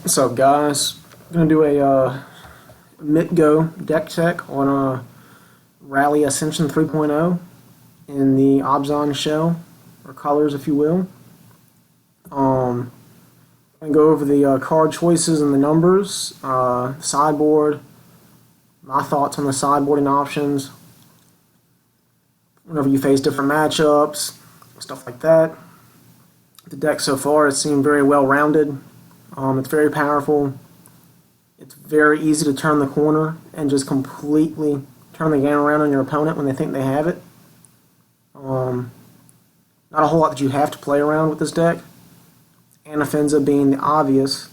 What's up, guys? I'm gonna do a MTGO deck check on Rally Ascension 3.0 in the Abzan shell, or colors, if you will. I'm gonna go over the card choices and the numbers, sideboard, my thoughts on the sideboarding options, whenever you face different matchups, stuff like that. The deck so far has seemed very well rounded. It's very powerful. It's very easy to turn the corner and just completely turn the game around on your opponent when they think they have it. Not a whole lot that you have to play around with this deck. Anafenza being the obvious,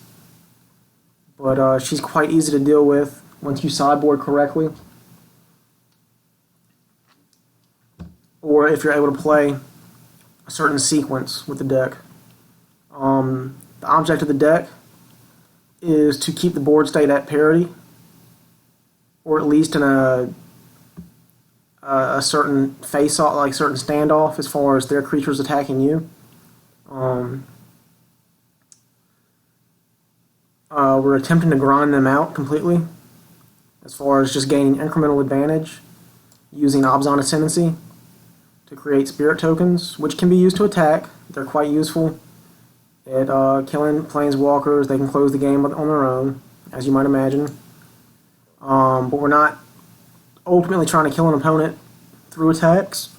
but she's quite easy to deal with once you sideboard correctly, or if you're able to play a certain sequence with the deck. The object of the deck is to keep the board state at parity, or at least in a certain face-off, like certain standoff, as far as their creatures attacking you. We're attempting to grind them out completely, as far as just gaining incremental advantage using Abzan Ascendancy to create spirit tokens, which can be used to attack. They're quite useful at killing planeswalkers. They can close the game on their own, as you might imagine. But we're not ultimately trying to kill an opponent through attacks.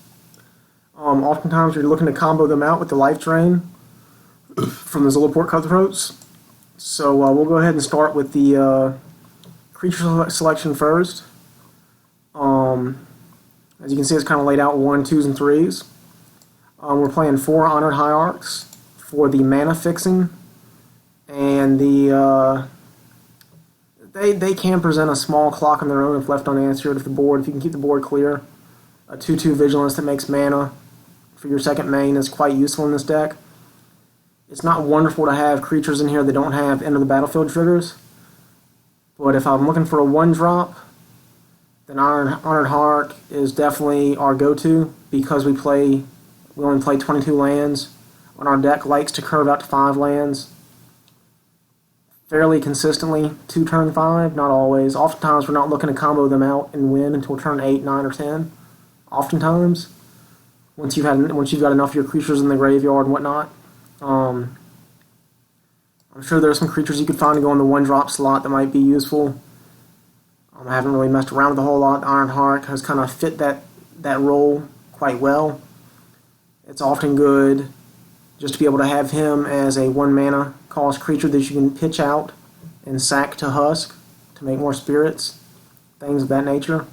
Oftentimes you're looking to combo them out with the life drain from the Zulaport Cutthroats. So we'll go ahead and start with the creature selection first. As you can see, it's kind of laid out 1, 2s, and 3s. We're playing 4 Honored Heirarchs for the mana fixing, and they can present a small clock on their own if left unanswered. If you can keep the board clear. A 2/2 Vigilance that makes mana for your second main is quite useful in this deck. It's not wonderful to have creatures in here that don't have end of the battlefield triggers, but if I'm looking for a 1-drop, then Honored Heirarch is definitely our go-to, because we only play 22 lands. When our deck likes to curve out to 5 lands fairly consistently to turn 5, not always. Oftentimes we're not looking to combo them out and win until turn 8, 9, or 10. Oftentimes, once you've got enough of your creatures in the graveyard and whatnot. I'm sure there's some creatures you could find to go in the 1-drop slot that might be useful. I haven't really messed around with a whole lot. Honored Heirarch has kind of fit that role quite well. It's often good just to be able to have him as a 1-mana cost creature that you can pitch out and sack to Husk to make more spirits, things of that nature.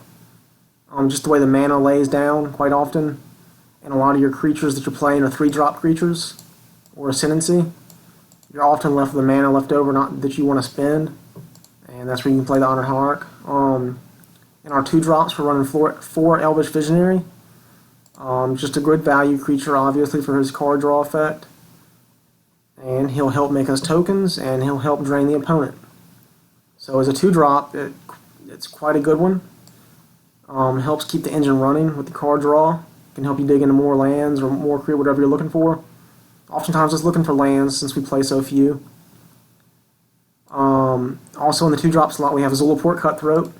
Just the way the mana lays down quite often, and a lot of your creatures that you're playing are 3-drop creatures or Ascendancy. You're often left with the mana left over not that you want to spend, and that's where you can play the Honored Heirarch. In our 2-drops, we're running 4 Elvish Visionary. Just a good value creature, obviously, for his card draw effect. And he'll help make us tokens, and he'll help drain the opponent. So as a 2-drop, it's quite a good one. Helps keep the engine running with the card draw. Can help you dig into more lands or more create whatever you're looking for. Oftentimes it's looking for lands since we play so few. Also in the 2-drop slot we have Zulaport Cutthroat,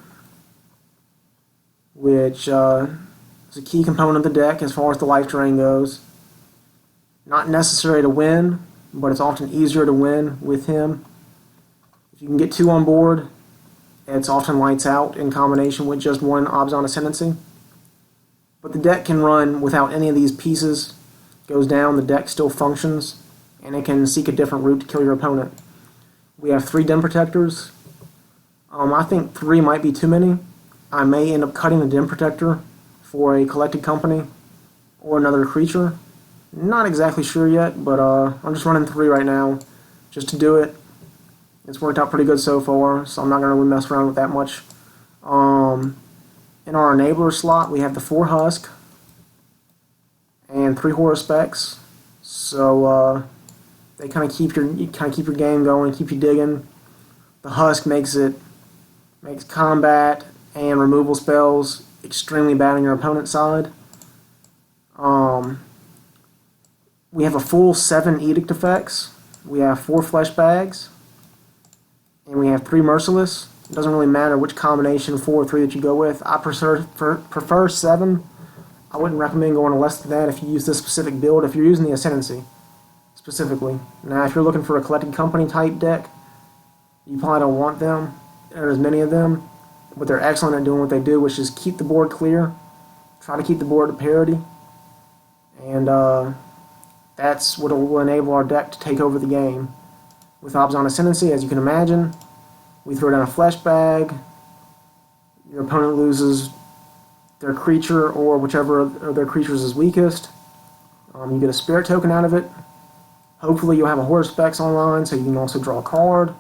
which is a key component of the deck as far as the life drain goes. Not necessary to win, but it's often easier to win with him. If you can get 2 on board, it's often lights out in combination with just 1 Abzan Ascendancy. But the deck can run without any of these pieces. Goes down, the deck still functions, and it can seek a different route to kill your opponent. We have 3 Den Protectors. I think 3 might be too many. I may end up cutting a Den Protector for a Collected Company or another creature. Not exactly sure yet, but I'm just running 3 right now just to do it. It's worked out pretty good so far, so I'm not going to really mess around with that much. In our Enabler slot, we have the 4 Husk and 3 Haruspex. So they kind of keep your game going, keep you digging. The Husk makes combat and removal spells extremely bad on your opponent's side. We have a full 7 Edict effects. We have 4 Fleshbags. And we have 3 Merciless. It doesn't really matter which combination 4 or 3 that you go with. I prefer 7. I wouldn't recommend going less than that if you use this specific build, if you're using the Ascendancy specifically. Now, if you're looking for a collected company type deck, you probably don't want them. There are as many of them, but they're excellent at doing what they do, which is keep the board clear, try to keep the board at parity, and that's what will enable our deck to take over the game. With Abzan Ascendancy, as you can imagine, we throw down a Fleshbag, your opponent loses their creature or whichever of their creatures is weakest. You get a spirit token out of it. Hopefully you'll have a Haruspex online so you can also draw a card.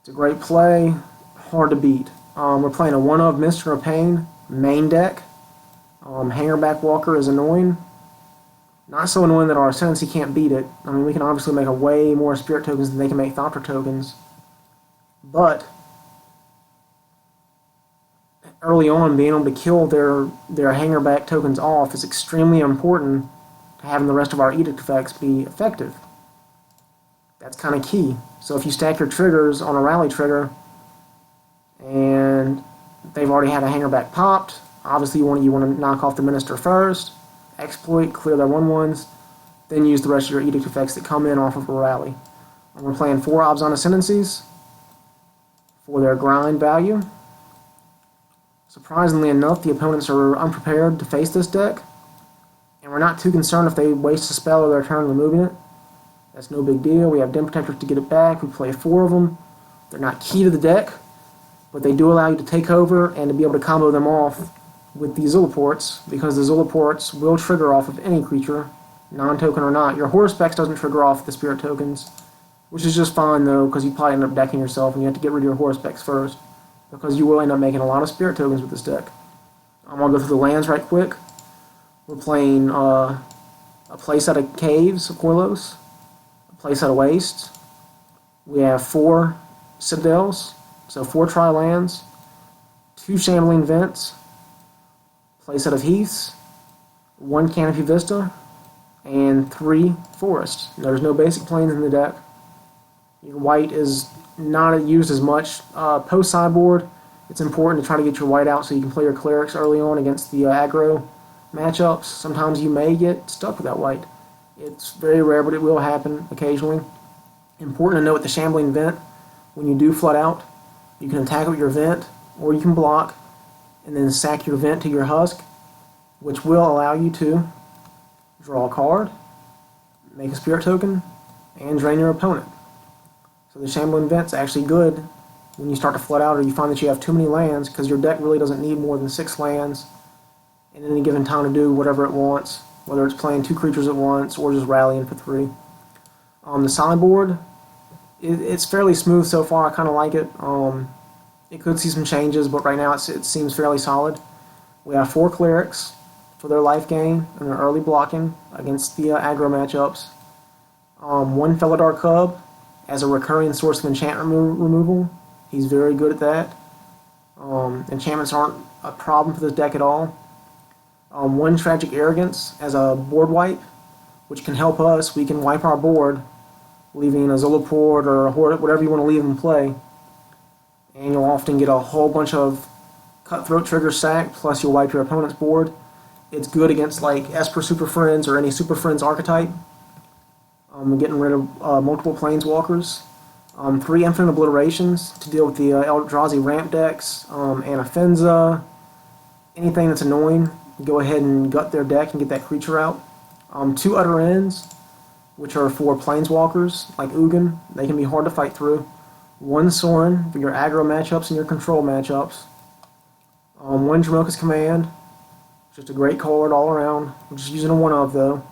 It's a great play, hard to beat. We're playing a 1-of Mister of Pain main deck. Hangerback Walker is annoying. Not so annoying that our Ascendancy can't beat it. I mean, we can obviously make a way more spirit tokens than they can make Thopter tokens. But early on, being able to kill their Hangerback tokens off is extremely important to having the rest of our edict effects be effective. That's kind of key. So if you stack your triggers on a rally trigger and they've already had a Hangerback popped, obviously you want to knock off the Minister first, exploit, clear their 1/1s, then use the rest of your edict effects that come in off of a rally. And we're playing 4 Abzan Ascendancies for their grind value. Surprisingly enough, the opponents are unprepared to face this deck, and we're not too concerned if they waste a spell or their turn removing it. That's no big deal. We have Den Protectors to get it back. We play 4 of them. They're not key to the deck, but they do allow you to take over and to be able to combo them off with the Zulaports, because the Zulaports will trigger off of any creature, non-token or not. Your Haruspex doesn't trigger off the spirit tokens, which is just fine though, because you probably end up decking yourself and you have to get rid of your Haruspex first, because you will end up making a lot of spirit tokens with this deck. I'll go through the lands right quick. We're playing a playset of Caves of Koilos, a playset of Wastes. We have 4 Citadels, so 4 tri-lands, 2 Shambling Vents, playset of Heaths, 1 Canopy Vista, and 3 Forests. There's no basic planes in the deck. Your white is not used as much. Post-sideboard, it's important to try to get your white out so you can play your Clerics early on against the aggro matchups. Sometimes you may get stuck with that white. It's very rare, but it will happen occasionally. Important to note with the Shambling Vent, when you do flood out, you can attack with your Vent, or you can block, and then sack your Vent to your Husk, which will allow you to draw a card, make a spirit token, and drain your opponent. So the Shambling Vent's actually good when you start to flood out or you find that you have too many lands, because your deck really doesn't need more than 6 lands at any given time to do whatever it wants, whether it's playing 2 creatures at once or just rallying for 3. The sideboard, it's fairly smooth so far. I kind of like it. It could see some changes, but right now it seems fairly solid. We have 4 Clerics for their life gain and their early blocking against the aggro matchups. 1 Felidar Cub as a recurring source of enchantment removal. He's very good at that. Enchantments aren't a problem for this deck at all. 1 Tragic Arrogance as a board wipe, which can help us. We can wipe our board, leaving a Zulaport or a Horde, whatever you want to leave in play. And you'll often get a whole bunch of Cutthroat triggers sacked, plus you'll wipe your opponent's board. It's good against like Esper Super Friends or any Super Friends archetype. Getting rid of multiple Planeswalkers. 3 Infinite Obliterations to deal with the Eldrazi ramp decks, Anafenza, anything that's annoying. Go ahead and gut their deck and get that creature out. 2 Utter Ends, which are for Planeswalkers like Ugin. They can be hard to fight through. 1 Sorin for your aggro matchups and your control matchups. 1 Dromoka's Command, just a great card all around. I'm just using a 1-of though.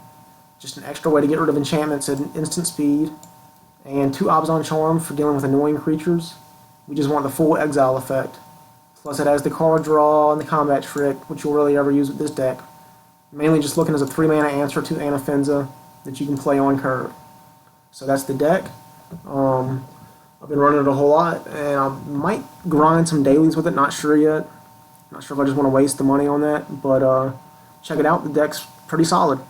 Just an extra way to get rid of enchantments at instant speed. And 2 Abzan Charm for dealing with annoying creatures. We just want the full exile effect. Plus it has the card draw and the combat trick, which you'll really ever use with this deck. Mainly just looking as a 3-mana answer to Anafenza that you can play on curve. So that's the deck. I've been running it a whole lot, and I might grind some dailies with it, not sure yet. Not sure if I just want to waste the money on that, but check it out, the deck's pretty solid.